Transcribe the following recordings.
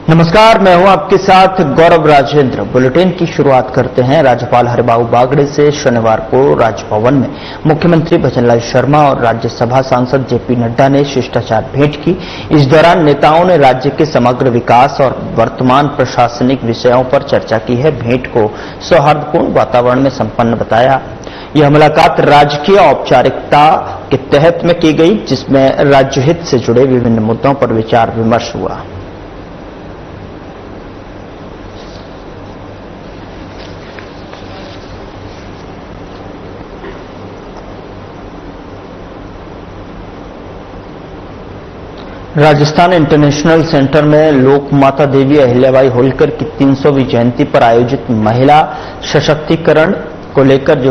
नमस्कार, मैं हूं आपके साथ गौरव राजेंद्र। बुलेटिन की शुरुआत करते हैं। राज्यपाल हरिबाबू बागड़े से शनिवार को राजभवन में मुख्यमंत्री भजनलाल शर्मा और राज्यसभा सांसद जेपी नड्डा ने शिष्टाचार भेंट की। इस दौरान नेताओं ने राज्य के समग्र विकास और वर्तमान प्रशासनिक विषयों पर चर्चा की है। भेंट को सौहार्दपूर्ण वातावरण में संपन्न बताया। यह मुलाकात राजकीय औपचारिकता के तहत में की गई, जिसमें राज्य हित से जुड़े विभिन्न मुद्दों पर विचार विमर्श हुआ। राजस्थान इंटरनेशनल सेंटर में लोक माता देवी अहिल्याबाई होलकर की 300वीं जयंती पर आयोजित महिला सशक्तिकरण को लेकर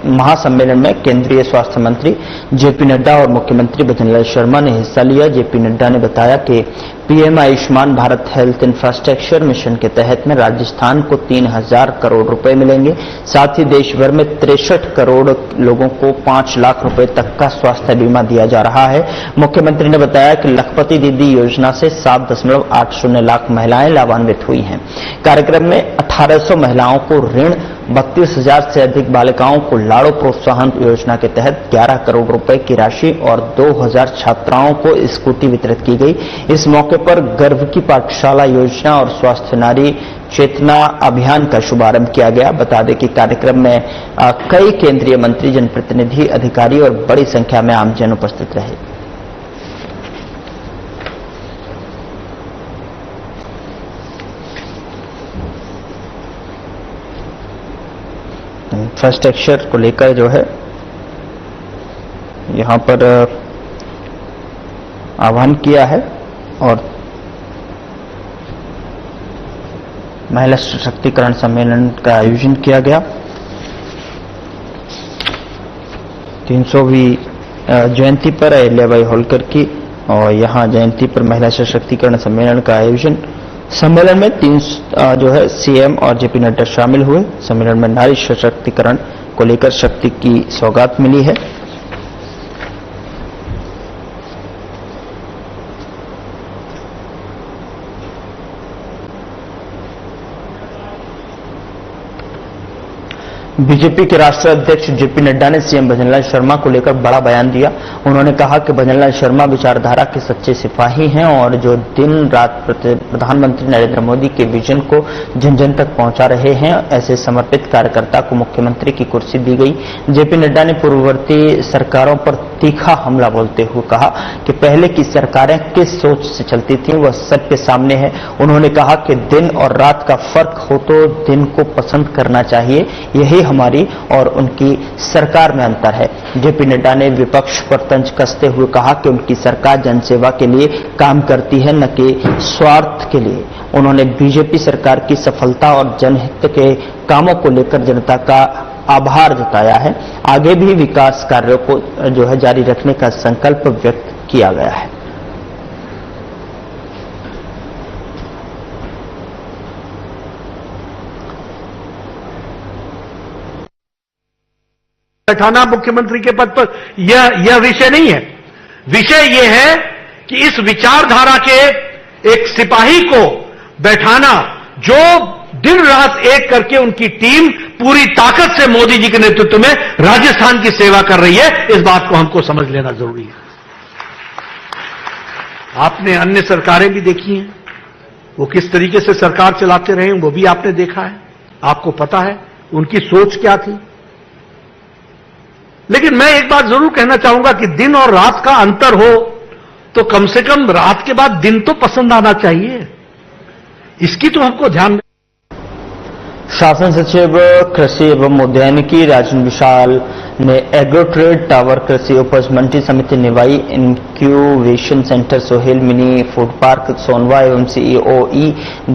महासम्मेलन में केंद्रीय स्वास्थ्य मंत्री जेपी नड्डा और मुख्यमंत्री भजनलाल शर्मा ने हिस्सा लिया। जेपी नड्डा ने बताया कि PM Ayushman Bharat health infrastructure mission के तहत में राजस्थान को 3000 करोड़ रुपए मिलेंगे। साथ ही देश भर में 63 करोड़ लोगों को 5 लाख रुपए तक का स्वास्थ्य बीमा दिया जा रहा है। मुख्यमंत्री ने बताया कि लखपति दीदी योजना से 7.80 लाख महिलाएं लाभान्वित हुई हैं। कार्यक्रम में 1800 महिलाओं को ऋण, 32,000 से अधिक बालिकाओं को लाड़ो प्रोत्साहन योजना के तहत 11 करोड़ रुपए की राशि और 2000 छात्राओं को स्कूटी वितरित की गई। इस मौके पर गर्भ की पाठशाला योजना और स्वास्थ्य नारी चेतना अभियान का शुभारंभ किया गया। बता दें कि कार्यक्रम में कई केंद्रीय मंत्री, जनप्रतिनिधि, अधिकारी और बड़ी संख्या में आमजन उपस्थित रहे। इंफ्रास्ट्रक्चर को लेकर जो है यहां पर आह्वान किया है और महिला सशक्तिकरण सम्मेलन का आयोजन किया गया। 300वीं जयंती पर अहिल्याबाई होलकर की और यहां जयंती पर महिला सशक्तिकरण सम्मेलन का आयोजन। सम्मेलन में सीएम और जेपी नड्डा शामिल हुए। सम्मेलन में नारी सशक्तिकरण को लेकर शक्ति की सौगात मिली है। बीजेपी के राष्ट्रीय अध्यक्ष जेपी नड्डा ने सीएम भजनलाल शर्मा को लेकर बड़ा बयान दिया। उन्होंने कहा कि भजनलाल शर्मा विचारधारा के सच्चे सिपाही हैं और जो दिन रात प्रधानमंत्री नरेंद्र मोदी के विजन को जन जन तक पहुंचा रहे हैं। ऐसे समर्पित कार्यकर्ता को मुख्यमंत्री की कुर्सी दी गई। जेपी नड्डा ने पूर्ववर्ती सरकारों पर तीखा हमला बोलते हुए कहा कि पहले की सरकारें किस सोच से चलती थीं, वह सबके सामने है। उन्होंने कहा कि दिन और रात का फर्क हो तो दिन को पसंद करना चाहिए, यही हमारी और उनकी सरकार में अंतर है। जेपी नड्डा ने विपक्ष पर तंज कसते हुए कहा कि उनकी सरकार जनसेवा के लिए काम करती है, न कि स्वार्थ के लिए। उन्होंने बीजेपी सरकार की सफलता और जनहित के कामों को लेकर जनता का आभार जताया है। आगे भी विकास कार्यों को जारी रखने का संकल्प व्यक्त किया गया है। बैठाना मुख्यमंत्री के पद पर यह विषय नहीं है। विषय यह है कि इस विचारधारा के एक सिपाही को बैठाना, जो दिन रात एक करके उनकी टीम पूरी ताकत से मोदी जी के नेतृत्व में राजस्थान की सेवा कर रही है। इस बात को हमको समझ लेना जरूरी है। आपने अन्य सरकारें भी देखी हैं, वो किस तरीके से सरकार चलाते रहे वो भी आपने देखा है। आपको पता है उनकी सोच क्या थी। लेकिन मैं एक बात जरूर कहना चाहूंगा कि दिन और रात का अंतर हो तो कम से कम रात के बाद दिन तो पसंद आना चाहिए। इसकी तो हमको ध्यान। शासन सचिव कृषि एवं उद्यानिकी राजन विशाल ने एग्रो ट्रेड टावर कृषि उपज मंडी समिति Niwai incubation centre Sohail mini food park Sonwa एवं सीईओई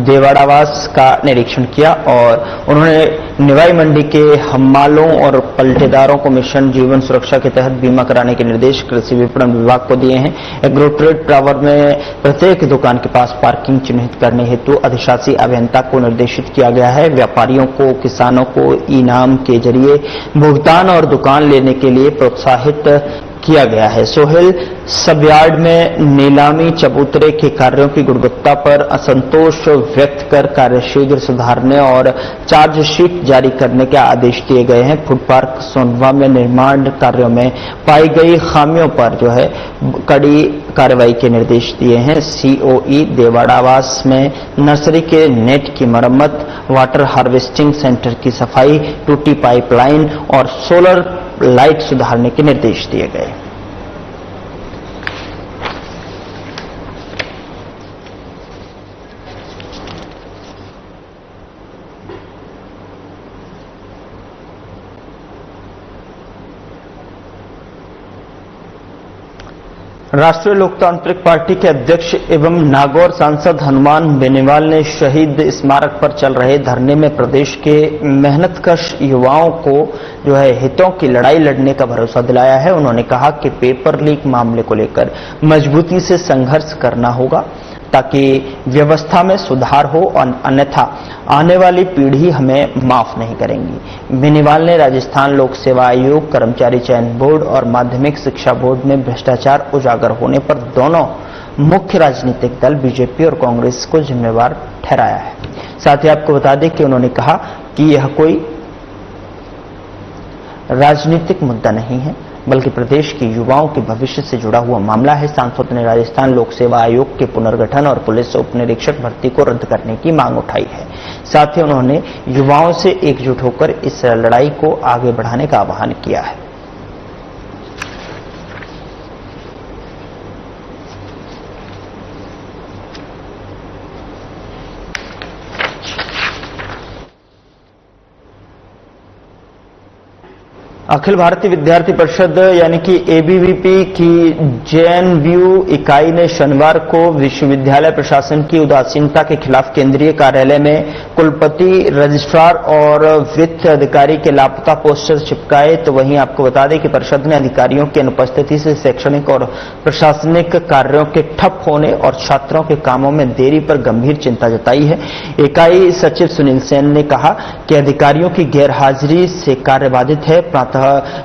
देवाड़ावास का निरीक्षण किया और उन्होंने निवाई मंडी के हम्मालों और पलटेदारों को मिशन जीवन सुरक्षा के तहत बीमा कराने के निर्देश कृषि विपणन विभाग को दिए हैं। एग्रो ट्रेड टावर में प्रत्येक दुकान के पास पार्किंग चिन्हित करने हेतु अधिशासी अभियंता को निर्देशित किया गया है। व्यापारियों को, किसानों को इनाम के जरिए भुगतान और दुकान लेने के लिए प्रोत्साहित किया गया है। सोहेल सब यार्ड में नीलामी चबूतरे के कार्यों की गुणवत्ता पर असंतोष व्यक्त कर कार्य शीघ्र सुधारने और चार्जशीट जारी करने के आदेश दिए गए हैं। फूड पार्क सोंडवा में निर्माण कार्यों में पाई गई खामियों पर कड़ी कार्रवाई के निर्देश दिए हैं। सीओई देवाड़ावास में नर्सरी के नेट की मरम्मत, वाटर हार्वेस्टिंग सेंटर की सफाई, टूटी पाइपलाइन और सोलर लाइट सुधारने के निर्देश दिए गए। राष्ट्रीय लोकतांत्रिक पार्टी के अध्यक्ष एवं नागौर सांसद हनुमान बेनीवाल ने शहीद स्मारक पर चल रहे धरने में प्रदेश के मेहनतकश युवाओं को हितों की लड़ाई लड़ने का भरोसा दिलाया है। उन्होंने कहा कि पेपर लीक मामले को लेकर मजबूती से संघर्ष करना होगा ताकि व्यवस्था में सुधार हो और अन्यथा आने वाली पीढ़ी हमें माफ नहीं करेंगी। बेनीवाल ने राजस्थान लोक सेवा आयोग, कर्मचारी चयन बोर्ड और माध्यमिक शिक्षा बोर्ड में भ्रष्टाचार उजागर होने पर दोनों मुख्य राजनीतिक दल बीजेपी और कांग्रेस को जिम्मेवार ठहराया है। साथ ही आपको बता दें कि उन्होंने कहा कि यह कोई राजनीतिक मुद्दा नहीं है बल्कि प्रदेश के युवाओं के भविष्य से जुड़ा हुआ मामला है। सांसद ने राजस्थान लोक सेवा आयोग के पुनर्गठन और पुलिस उप निरीक्षक भर्ती को रद्द करने की मांग उठाई है। साथ ही उन्होंने युवाओं से एकजुट होकर इस लड़ाई को आगे बढ़ाने का आह्वान किया है। अखिल भारतीय विद्यार्थी परिषद यानी कि एबीवीपी की जेएनयू इकाई ने शनिवार को विश्वविद्यालय प्रशासन की उदासीनता के खिलाफ केंद्रीय कार्यालय में कुलपति, रजिस्ट्रार और वित्त अधिकारी के लापता पोस्टर चिपकाए। तो वहीं आपको बता दें कि परिषद ने अधिकारियों की अनुपस्थिति से शैक्षणिक और प्रशासनिक कार्यों के ठप होने और छात्रों के कामों में देरी पर गंभीर चिंता जताई है। इकाई सचिव सुनील सेन ने कहा कि अधिकारियों की गैरहाजिरी से कार्य बाधित है। प्रातः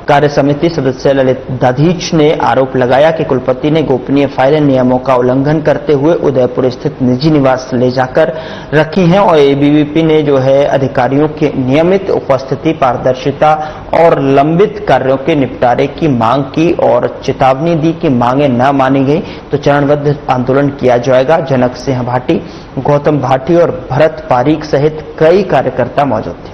कार्य समिति सदस्य ललित दाधीच ने आरोप लगाया कि कुलपति ने गोपनीय फाइलें नियमों का उल्लंघन करते हुए उदयपुर स्थित निजी निवास ले जाकर रखी हैं और एबीवीपी ने अधिकारियों की नियमित उपस्थिति, पारदर्शिता और लंबित कार्यों के निपटारे की मांग की और चेतावनी दी कि मांगे न मानी गई तो चरणबद्ध आंदोलन किया जाएगा। जनक सिंह भाटी, गौतम भाटी और भरत पारीक सहित कई कार्यकर्ता मौजूद थे।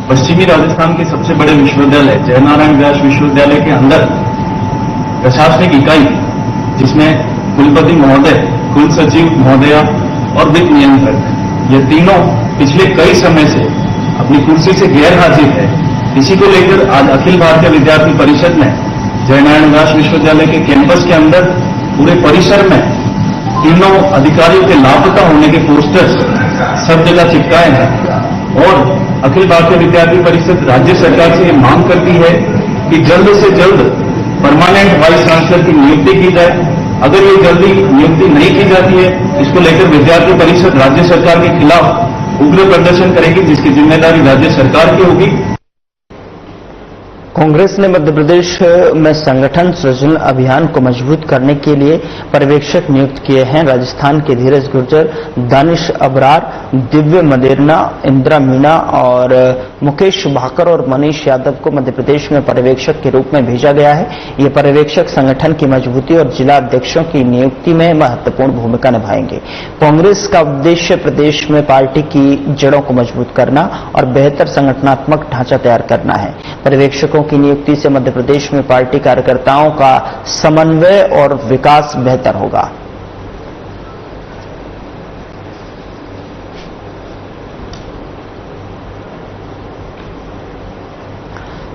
पश्चिमी राजस्थान के सबसे बड़े विश्वविद्यालय जयनारायण व्यास विश्वविद्यालय के अंदर प्रशासनिक इकाई, जिसमें कुलपति महोदय, कुल सचिव महोदया और वित्त नियंत्रक, ये तीनों पिछले कई समय से अपनी कुर्सी से गैर हाजिर है। इसी को लेकर आज अखिल भारतीय विद्यार्थी परिषद ने जयनारायण व्यास विश्वविद्यालय के कैंपस के अंदर पूरे परिसर में तीनों अधिकारियों के लापता होने के पोस्टर्स सब जगह चिपकाए हैं और अखिल भारतीय विद्यार्थी परिषद राज्य सरकार से मांग करती है कि जल्द से जल्द परमानेंट वाइस चांसलर की नियुक्ति की जाए। अगर ये जल्दी नियुक्ति नहीं की जाती है, इसको लेकर विद्यार्थी परिषद राज्य सरकार के खिलाफ उग्र प्रदर्शन करेगी, जिसकी जिम्मेदारी राज्य सरकार की होगी। कांग्रेस ने मध्य प्रदेश में संगठन सृजन अभियान को मजबूत करने के लिए पर्यवेक्षक नियुक्त किए हैं। राजस्थान के धीरज गुर्जर, दानिश अबरार, दिव्य मदेरना, इंदिरा मीणा और मुकेश भाकर और मनीष यादव को मध्य प्रदेश में पर्यवेक्षक के रूप में भेजा गया है। ये पर्यवेक्षक संगठन की मजबूती और जिला अध्यक्षों की नियुक्ति में महत्वपूर्ण भूमिका निभाएंगे। कांग्रेस का उद्देश्य प्रदेश में पार्टी की जड़ों को मजबूत करना और बेहतर संगठनात्मक ढांचा तैयार करना है। पर्यवेक्षकों की नियुक्ति से मध्य प्रदेश में पार्टी कार्यकर्ताओं का समन्वय और विकास बेहतर होगा।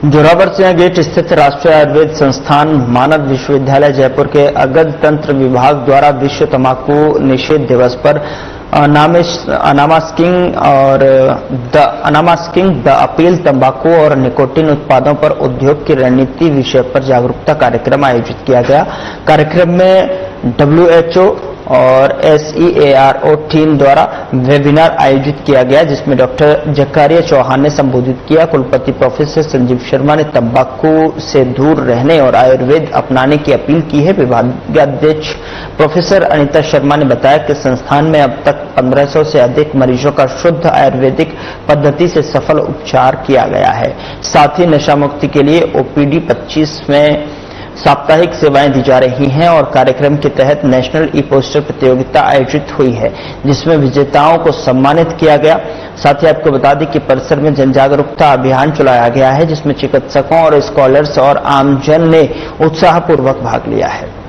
जोरावर सिंह गेट स्थित राष्ट्रीय आयुर्वेद संस्थान मानव विश्वविद्यालय जयपुर के अगध तंत्र विभाग द्वारा विश्व तंबाकू निषेध दिवस पर अनामास्किंग द अपील तंबाकू और निकोटिन उत्पादों पर उद्योग की रणनीति विषय पर जागरूकता कार्यक्रम आयोजित किया गया। कार्यक्रम में WHO, और SEARO टीम द्वारा वेबिनार आयोजित किया गया, जिसमें डॉक्टर जकारिया चौहान ने संबोधित किया। कुलपति प्रोफेसर संजीव शर्मा ने तंबाकू से दूर रहने और आयुर्वेद अपनाने की अपील की है। विभागाध्यक्ष प्रोफेसर अनीता शर्मा ने बताया कि संस्थान में अब तक 1500 से अधिक मरीजों का शुद्ध आयुर्वेदिक पद्धति से सफल उपचार किया गया है। साथ ही नशा मुक्ति के लिए OPD 25 में साप्ताहिक सेवाएं दी जा रही हैं और कार्यक्रम के तहत नेशनल ई पोस्टर प्रतियोगिता आयोजित हुई है, जिसमें विजेताओं को सम्मानित किया गया। साथ ही आपको बता दें कि परिसर में जन जागरूकता अभियान चलाया गया है, जिसमें चिकित्सकों और स्कॉलर्स और आमजन ने उत्साहपूर्वक भाग लिया है।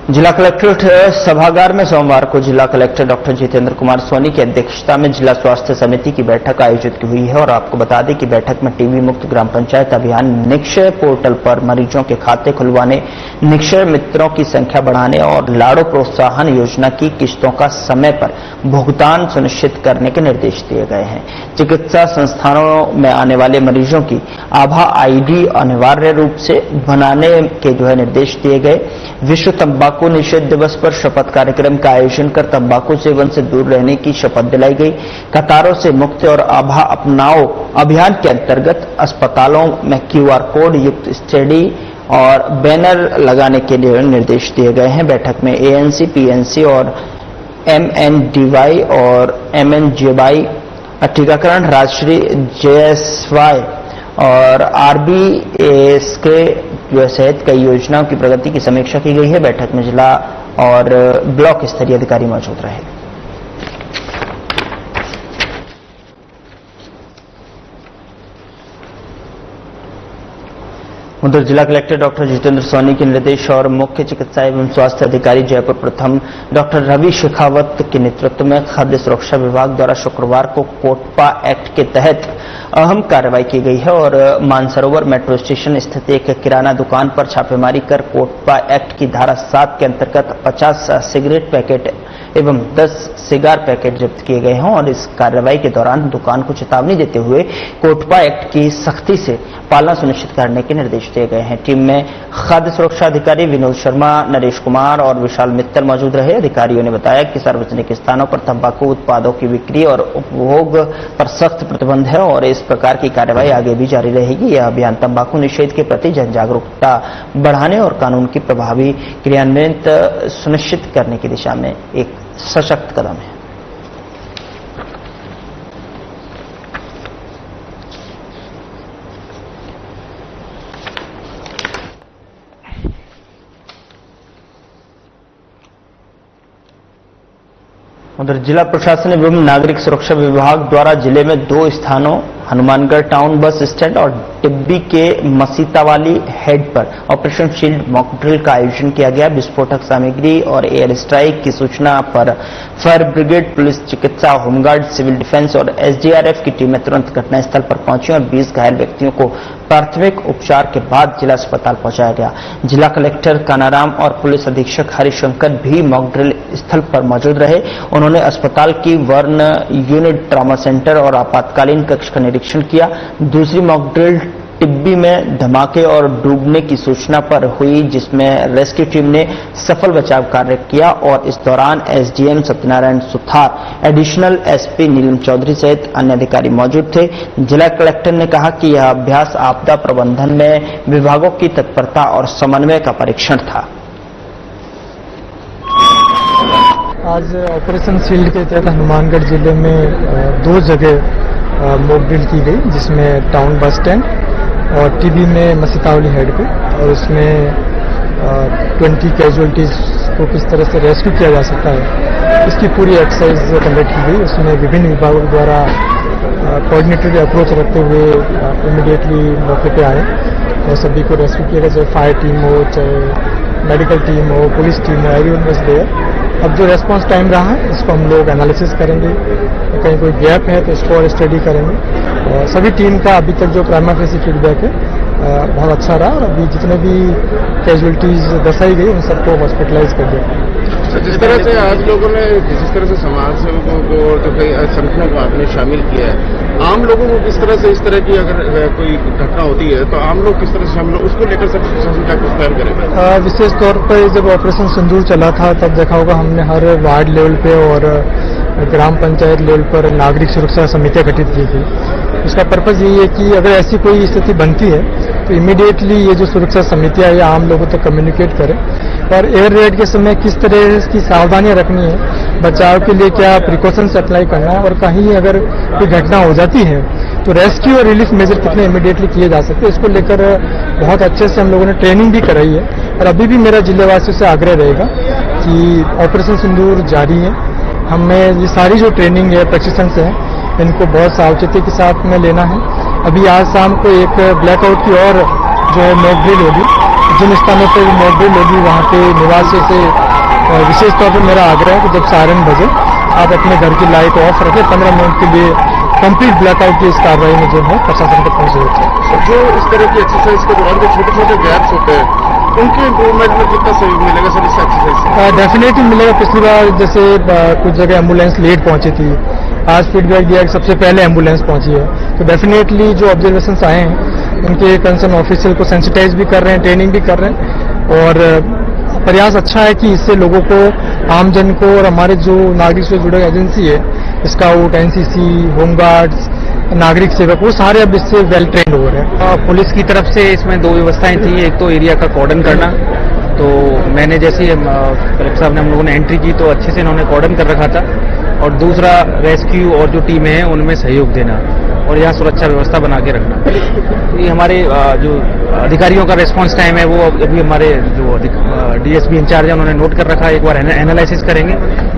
जिला कलेक्ट्रेट सभागार में सोमवार को जिला कलेक्टर डॉक्टर जितेंद्र कुमार सोनी की अध्यक्षता में जिला स्वास्थ्य समिति की बैठक आयोजित हुई है और आपको बता दें कि बैठक में टीबी मुक्त ग्राम पंचायत अभियान, निक्षय पोर्टल पर मरीजों के खाते खुलवाने, निक्षय मित्रों की संख्या बढ़ाने और लाड़ो प्रोत्साहन योजना की किस्तों का समय पर भुगतान सुनिश्चित करने के निर्देश दिए गए हैं। चिकित्सा संस्थानों में आने वाले मरीजों की आभा ID अनिवार्य रूप से बनाने के निर्देश दिए गए। विश्व तंबाकू निषेध दिवस पर शपथ कार्यक्रम का आयोजन कर तंबाकू सेवन से दूर रहने की शपथ दिलाई गई। कतारों से मुक्त और आभा अपनाओ अभियान के अंतर्गत अस्पतालों में QR कोड युक्त स्टडी और बैनर लगाने के लिए निर्देश दिए गए हैं। बैठक में ANC, PNC और MNDY और MNJY टीकाकरण, राजश्री, JSY और RBAS के सहित कई योजनाओं की प्रगति की समीक्षा की गई है। बैठक में जिला और ब्लॉक स्तरीय अधिकारी मौजूद रहे। उधर जिला कलेक्टर डॉक्टर जितेंद्र सोनी के निर्देश और मुख्य चिकित्सा एवं स्वास्थ्य अधिकारी जयपुर प्रथम डॉक्टर रवि शेखावत के नेतृत्व में खाद्य सुरक्षा विभाग द्वारा शुक्रवार को कोटपा एक्ट के तहत अहम कार्रवाई की गई है और मानसरोवर मेट्रो स्टेशन स्थित एक किराना दुकान पर छापेमारी कर कोटपा एक्ट की धारा 7 के अंतर्गत 50 सिगरेट पैकेट एवं 10 सिगार पैकेट जब्त किए गए हैं और इस कार्रवाई के दौरान दुकान को चेतावनी देते हुए कोटपा एक्ट की सख्ती से पालना सुनिश्चित करने के निर्देश दिए गए हैं। टीम में खाद्य सुरक्षा अधिकारी विनोद शर्मा, नरेश कुमार और विशाल मित्तल मौजूद रहे। अधिकारियों ने बताया कि सार्वजनिक स्थानों पर तंबाकू उत्पादों की बिक्री और उपभोग पर सख्त प्रतिबंध है और इस प्रकार की कार्रवाई आगे भी जारी रहेगी। यह अभियान तंबाकू निषेध के प्रति जन जागरूकता बढ़ाने और कानून की प्रभावी क्रियान्वयन सुनिश्चित करने की दिशा में एक सशक्त कदम है। उधर जिला प्रशासन एवं नागरिक सुरक्षा विभाग द्वारा जिले में 2 स्थानों हनुमानगढ़ टाउन बस स्टैंड और टिब्बी के मसीतावाली हेड पर ऑपरेशन शील्ड मॉक ड्रिल का आयोजन किया गया। विस्फोटक सामग्री और एयर स्ट्राइक की सूचना पर फायर ब्रिगेड, पुलिस, चिकित्सा, होमगार्ड, सिविल डिफेंस और SDRF की टीमें तुरंत घटनास्थल पर पहुंची और 20 घायल व्यक्तियों को प्राथमिक उपचार के बाद जिला अस्पताल पहुंचाया गया। जिला कलेक्टर कानाराम और पुलिस अधीक्षक हरिशंकर भी मॉक ड्रिल स्थल पर मौजूद रहे। उन्होंने अस्पताल की वर्न यूनिट, ट्रॉमा सेंटर और आपातकालीन कक्ष का निरीक्षण किया। दूसरी मॉक ड्रिल टिब्बी में धमाके और डूबने की सूचना पर हुई, जिसमें रेस्क्यू टीम ने सफल बचाव कार्य किया और इस दौरान SDM Satyanarayan Suthar, additional SP Neelam Chaudhary सहित अन्य अधिकारी मौजूद थे। जिला कलेक्टर ने कहा कि यह अभ्यास आपदा प्रबंधन में विभागों की तत्परता और समन्वय का परीक्षण था। आज ऑपरेशन शील्ड के तहत हनुमानगढ़ जिले में 2 जगह मॉक ड्रिल की गई, जिसमें टाउन बस स्टैंड और टीबी में मसीतावली हेड पे, और उसमें 20 कैजुअलिटीज को किस तरह से रेस्क्यू किया जा सकता है, इसकी पूरी एक्सरसाइज कंडक्ट की गई। उसमें विभिन्न विभागों द्वारा कोऑर्डिनेटेड अप्रोच रखते हुए इमीडिएटली मौके पे आए और सभी को रेस्क्यू किया गया, चाहे फायर टीम हो, चाहे मेडिकल टीम हो, पुलिस टीम हो, एवरीवन वाज देयर। अब जो रेस्पॉन्स टाइम रहा है इसको हम लोग एनालिसिस करेंगे, कहीं कोई गैप है तो इसको और स्टडी करेंगे। और सभी टीम का अभी तक जो प्राइमा फेसी फीडबैक है बहुत अच्छा रहा और अभी जितने भी कैजुअलिटीज दर्शाई गई उन सबको हॉस्पिटलाइज कर दिया। जिस तरह से आज लोगों ने जिस तरह से समाज सेवकों को और जो कई संगठनों को आपने शामिल किया है, आम लोगों को किस तरह से इस तरह की अगर कोई घटना होती है तो आम लोग किस तरह से शामिल हो, उसको लेकर सब प्रशासन क्या कुछ प्लान करेगा? विशेष तौर पर जब ऑपरेशन सिंदूर चला था तब देखा होगा हमने हर वार्ड लेवल पे और ग्राम पंचायत लेवल पर नागरिक सुरक्षा समितियां गठित की थी। इसका पर्पज यही है कि अगर ऐसी कोई स्थिति बनती है तो इमीडिएटली ये जो सुरक्षा समितियां या आम लोगों तक कम्युनिकेट करें और एयर रेड के समय किस तरह की सावधानियां रखनी है, बचाव के लिए क्या प्रिकॉशंस अप्लाई करना है और कहीं अगर कोई घटना हो जाती है तो रेस्क्यू और रिलीफ मेजर कितने इमीडिएटली किए जा सकते हैं, इसको लेकर बहुत अच्छे से हम लोगों ने ट्रेनिंग भी कराई है। और अभी भी मेरा जिलेवासियों से आग्रह रहेगा कि ऑपरेशन सिंदूर जारी है, हमें ये सारी जो ट्रेनिंग है, प्रशिक्षण है, इनको बहुत सावचेती के साथ में लेना है। अभी आज शाम को एक ब्लैकआउट की और जो है मॉक ड्रिल होगी, जिन स्थानों पर मॉक ड्रिल होगी वहाँ पे निवासियों से विशेष तौर पर मेरा आग्रह है कि जब सायरन बजे आप अपने घर की लाइट ऑफ रखें, 15 मिनट के लिए कंप्लीट ब्लैकआउट की इस कार्रवाई में जो है प्रशासन को पहुंच रही है। जो इस तरह की एक्सरसाइज के दौरान जो छोटे छोटे गैप्स होते हैं उनके इम्प्रूवमेंट में कितना सहयोग मिलेगा सर इस एक्सरसाइज से? डेफिनेटली मिलेगा। पिछली बार जैसे कुछ जगह एम्बुलेंस लेट पहुंची थी, आज फीडबैक दिया कि सबसे पहले एम्बुलेंस पहुंची है, तो डेफिनेटली जो ऑब्जर्वेशंस आए हैं उनके कंसर्न ऑफिसर को सेंसिटाइज भी कर रहे हैं, ट्रेनिंग भी कर रहे हैं और प्रयास अच्छा है कि इससे लोगों को, आमजन को और हमारे जो नागरिक से जुड़े एजेंसी है, स्काउट, एनसीसी, होमगार्ड्स, नागरिक सेवक, वो सारे अब इससे वेल ट्रेंड हो रहे हैं। पुलिस की तरफ से इसमें दो व्यवस्थाएं थी, एक तो एरिया का कॉर्डन करना, तो मैंने जैसे कलेक्टर साहब ने हम लोगों ने एंट्री की तो अच्छे से इन्होंने कॉर्डन कर रखा था, और दूसरा रेस्क्यू और जो टीमें हैं उनमें सहयोग देना और यहाँ सुरक्षा व्यवस्था बना के रखना। ये हमारे जो अधिकारियों का रेस्पॉन्स टाइम है वो अभी हमारे जो डीएसपी इंचार्ज है उन्होंने नोट कर रखा है, एक बार एनालिसिस करेंगे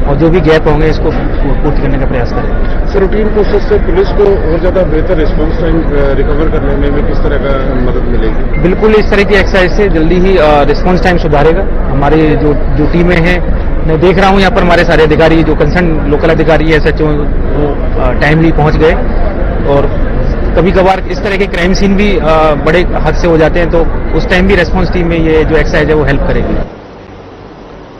और जो भी गैप होंगे इसको पूर्ति करने का प्रयास करेंगे। सर, रूटीन प्रोसेस से पुलिस को और ज्यादा बेहतर रिस्पॉन्स टाइम रिकवर करने में किस तरह का मदद मिलेगी? बिल्कुल, इस तरह की एक्सरसाइज से जल्दी ही रिस्पॉन्स टाइम सुधारेगा। हमारे जो टीमें हैं, मैं देख रहा हूँ यहाँ पर हमारे सारे अधिकारी जो कंसर्न लोकल अधिकारी है, SHO, वो टाइमली पहुँच गए और कभी कभार इस तरह के क्राइम सीन भी बड़े हद से हो जाते हैं, तो उस टाइम भी रेस्पॉन्स टीम में ये जो एक्सरसाइज है वो हेल्प करेगी।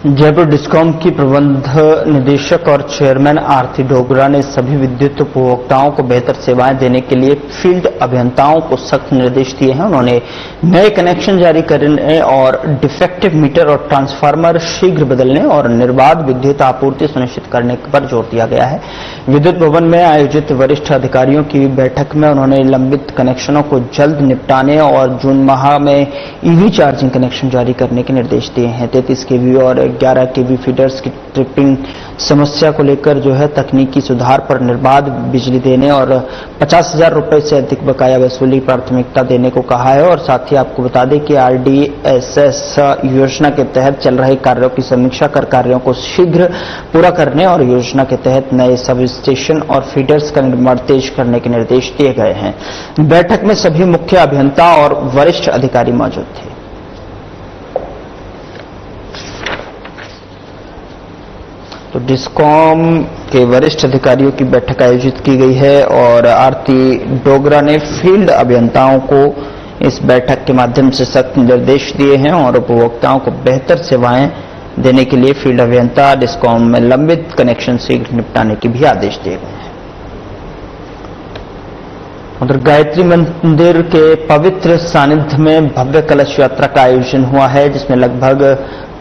जयपुर डिस्कॉम की प्रबंध निदेशक और चेयरमैन आरती डोगरा ने सभी विद्युत उपभोक्ताओं को बेहतर सेवाएं देने के लिए फील्ड अभियंताओं को सख्त निर्देश दिए हैं। उन्होंने नए कनेक्शन जारी करने और डिफेक्टिव मीटर और ट्रांसफार्मर शीघ्र बदलने और निर्बाध विद्युत आपूर्ति सुनिश्चित करने पर जोर दिया गया है। विद्युत भवन में आयोजित वरिष्ठ अधिकारियों की बैठक में उन्होंने लंबित कनेक्शनों को जल्द निपटाने और जून माह में ईवी चार्जिंग कनेक्शन जारी करने के निर्देश दिए हैं। 33 केवी और 11 केवी फीडर्स की ट्रिपिंग समस्या को लेकर जो है तकनीकी सुधार पर निर्बाध बिजली देने और 50,000 रुपए से अधिक बकाया वसूली प्राथमिकता देने को कहा है। और साथ ही आपको बता दें कि RDSS योजना के तहत चल रहे कार्यों की समीक्षा कर कार्यों को शीघ्र पूरा करने और योजना के तहत नए सब स्टेशन और फीडर्स का निर्माण तेज करने के निर्देश दिए गए हैं। बैठक में सभी मुख्य अभियंता और वरिष्ठ अधिकारी मौजूद थे। तो डिस्कॉम के वरिष्ठ अधिकारियों की बैठक आयोजित की गई है और आरती डोगरा ने फील्ड अभियंताओं को इस बैठक के माध्यम से सख्त निर्देश दिए हैं और उपभोक्ताओं को बेहतर सेवाएं देने के लिए फील्ड अभियंता डिस्कॉम में लंबित कनेक्शन शीघ्र निपटाने के भी आदेश दिए गए हैं। उधर गायत्री मंदिर के पवित्र सानिध्य में भव्य कलश यात्रा का आयोजन हुआ है, जिसमें लगभग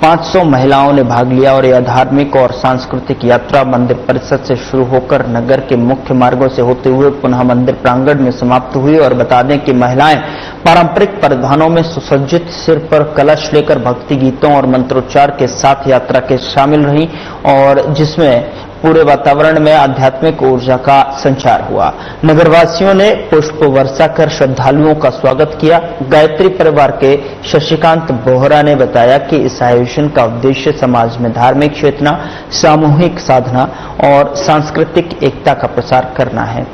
500 महिलाओं ने भाग लिया और यह धार्मिक और सांस्कृतिक यात्रा मंदिर परिसर से शुरू होकर नगर के मुख्य मार्गों से होते हुए पुनः मंदिर प्रांगण में समाप्त हुई। और बता दें कि महिलाएं पारंपरिक परिधानों में सुसज्जित सिर पर कलश लेकर भक्ति गीतों और मंत्रोच्चार के साथ यात्रा के शामिल रहीं और जिसमें पूरे वातावरण में आध्यात्मिक ऊर्जा का संचार हुआ। नगरवासियों ने पुष्प वर्षा कर श्रद्धालुओं का स्वागत किया। गायत्री परिवार के शशिकांत बोहरा ने बताया कि इस आयोजन का उद्देश्य समाज में धार्मिक चेतना, सामूहिक साधना और सांस्कृतिक एकता का प्रसार करना है।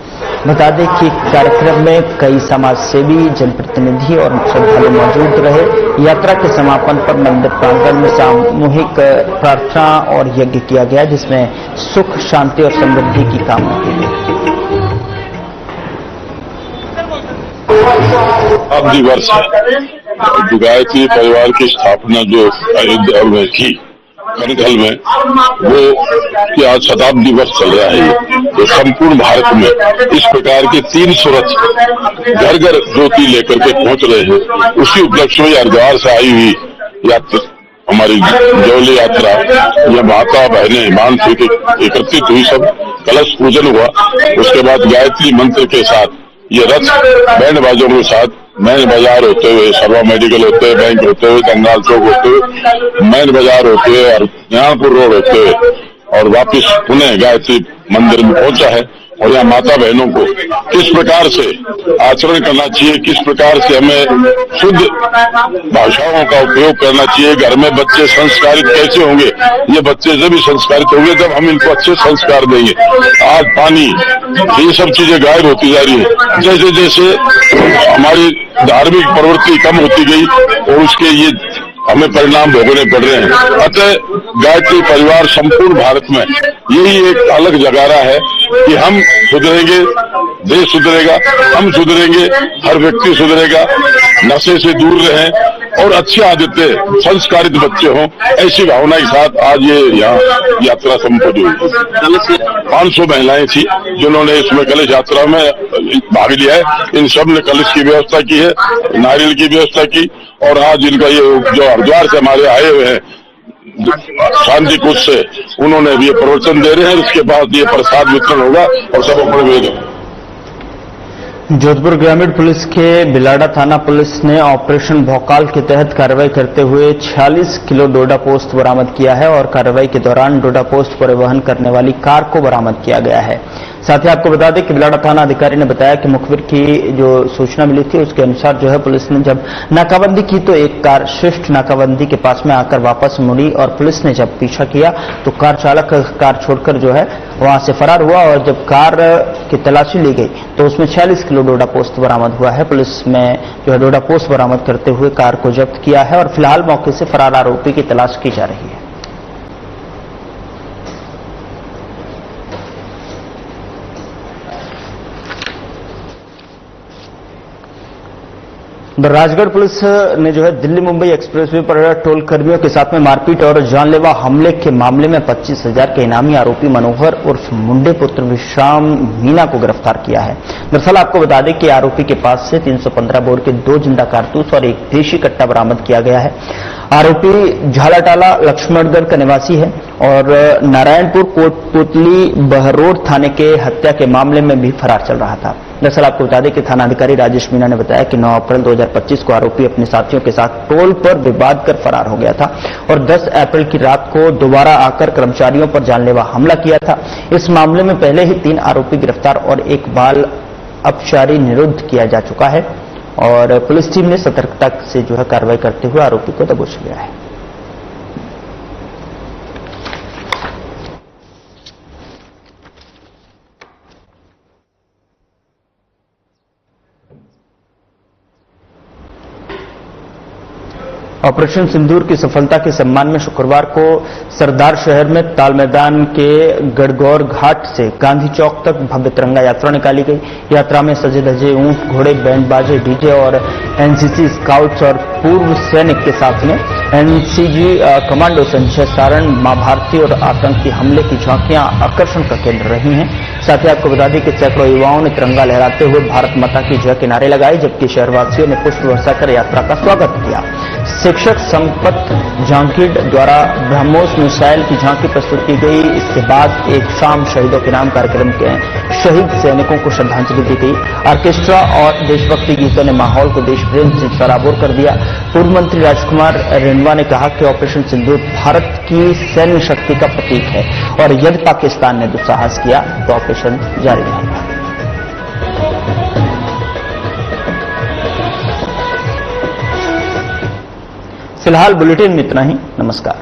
बता दें कि कार्यक्रम में कई समाज सेवी, जनप्रतिनिधि और श्रद्धालु मौजूद रहे। यात्रा के समापन पर मंदिर प्रांगण में सामूहिक प्रार्थना और यज्ञ किया गया, जिसमें सुख, शांति और समृद्धि की कामना की गई। अब्दी वर्ष है जो गायत्री परिवार की स्थापना जो अयोध्या में थी कनखल में, वो कि आज शताब्दी वर्ष चल रहा है, तो संपूर्ण भारत में इस प्रकार के 300 रथ घर घर ज्योति लेकर के पहुंच रहे हैं। उसी उपलक्ष्य में हरिद्वार से आई हुई यात्रा, हमारी जौली यात्रा, ये माता बहनें मान से एकत्रित हुई, सब कलश पूजन हुआ। उसके बाद गायत्री मंत्र के साथ ये रथ बैंड बाजों के साथ मैन बाजार होते हुए, सर्वा मेडिकल होते हुए, बैंक होते हुए, कंगाल चौक होते हुए, मैन बाजार होते हुए और जहांपुर रोड होते हुए और वापिस पुनः गायत्री मंदिर में पहुंचा है। और यहाँ माता बहनों को किस प्रकार से आचरण करना चाहिए, किस प्रकार से हमें शुद्ध भाषाओं का उपयोग करना चाहिए, घर में बच्चे संस्कारित कैसे होंगे, ये बच्चे जब भी संस्कारित होंगे जब हम इनको अच्छे संस्कार देंगे। आज पानी, ये सब चीजें गायब होती जा रही है। जैसे जैसे हमारी धार्मिक प्रवृत्ति कम होती गई और उसके ये हमें परिणाम भोगने पड़ रहे हैं। अतः गायत्री परिवार संपूर्ण भारत में यही एक अलग जगारा है कि हम सुधरेंगे, देश सुधरेगा, हम सुधरेंगे, हर व्यक्ति सुधरेगा, नशे से दूर रहें और अच्छी आदतें, संस्कारित बच्चे हों, ऐसी भावना के साथ आज ये यहाँ यात्रा संपन्न हुई। 500 महिलाएं थी जिन्होंने इसमें कलश यात्रा में भाग लिया है। इन सब ने कलश की व्यवस्था की है, नारियल की व्यवस्था की, और आज इनका ये जो हरिद्वार से हमारे आए हुए हैं शांति कूच से, उन्होंने भी ये प्रवचन दे रहे हैं। उसके बाद ये प्रसाद वितरण होगा और सब अपने जोधपुर ग्रामीण पुलिस के बिलाड़ा थाना पुलिस ने ऑपरेशन भौकाल के तहत कार्रवाई करते हुए 46 किलो डोडा पोस्त बरामद किया है और कार्रवाई के दौरान डोडा पोस्त परिवहन करने वाली कार को बरामद किया गया है। साथ ही आपको बता दें कि बिलाड़ा थाना अधिकारी ने बताया कि मुखबिर की जो सूचना मिली थी उसके अनुसार जो है पुलिस ने जब नाकाबंदी की तो एक कार शिफ्ट नाकाबंदी के पास में आकर वापस मुड़ी और पुलिस ने जब पीछा किया तो कार चालक कार छोड़कर जो है वहां से फरार हुआ और जब कार की तलाशी ली गई तो उसमें 46 किलो डोडा पोस्त बरामद हुआ है। पुलिस में जो है डोडा पोस्त बरामद करते हुए कार को जब्त किया है और फिलहाल मौके से फरार आरोपी की तलाश की जा रही है। राजगढ़ पुलिस ने जो है दिल्ली मुंबई एक्सप्रेसवे पर टोल कर्मियों के साथ में मारपीट और जानलेवा हमले के मामले में 25,000 के इनामी आरोपी मनोहर उर्फ मुंडे पुत्र विश्राम मीना को गिरफ्तार किया है। दरअसल आपको बता दें कि आरोपी के पास से 315 बोर के 2 जिंदा कारतूस और एक देशी कट्टा बरामद किया गया है। आरोपी झालाटाला लक्ष्मणगढ़ का निवासी है और नारायणपुर कोटपुतली बहरोड थाने के हत्या के मामले में भी फरार चल रहा था। दरअसल आपको बता दें कि थाना अधिकारी राजेश मीना ने बताया कि 9 अप्रैल 2025 को आरोपी अपने साथियों के साथ टोल पर विवाद कर फरार हो गया था और 10 अप्रैल की रात को दोबारा आकर कर्मचारियों पर जानलेवा हमला किया था। इस मामले में पहले ही 3 आरोपी गिरफ्तार और एक बाल अपचारी निरुद्ध किया जा चुका है और पुलिस टीम ने सतर्कता से जो है कार्रवाई करते हुए आरोपी को दबोच लिया है। ऑपरेशन सिंदूर की सफलता के सम्मान में शुक्रवार को सरदार शहर में ताल मैदान के गड़गौर घाट से गांधी चौक तक भव्य तिरंगा यात्रा निकाली गई। यात्रा में सजे धजे ऊंट, घोड़े, बैंड बाजे, डीजे और एनसीसी स्काउट्स और पूर्व सैनिक के साथ में एनसीजी कमांडो संजय सारण, मां भारती और आतंकी हमले की झांकियां आकर्षण का केंद्र रही हैं। साथ ही आपको बता दें कि सैकड़ों युवाओं ने तिरंगा लहराते हुए भारत माता की जय के नारे लगाए जबकि शहरवासियों ने पुष्प बरसाकर यात्रा का स्वागत किया। शिक्षक संपत जांगीर द्वारा ब्रह्मोस मिसाइल की झांकी प्रस्तुत की गई। इसके बाद एक शाम शहीदों के नाम कार्यक्रम के शहीद सैनिकों को श्रद्धांजलि दी गई। ऑर्केस्ट्रा और देशभक्ति गीतों ने माहौल को देश प्रेम से सराबोर कर दिया। पूर्व मंत्री राजकुमार रेणवा ने कहा कि ऑपरेशन सिंदूर भारत की सैन्य शक्ति का प्रतीक है और यदि पाकिस्तान ने दुस्साहस किया तो ऑपरेशन जारी रहेगा। फिलहाल बुलेटिन में इतना ही। नमस्कार।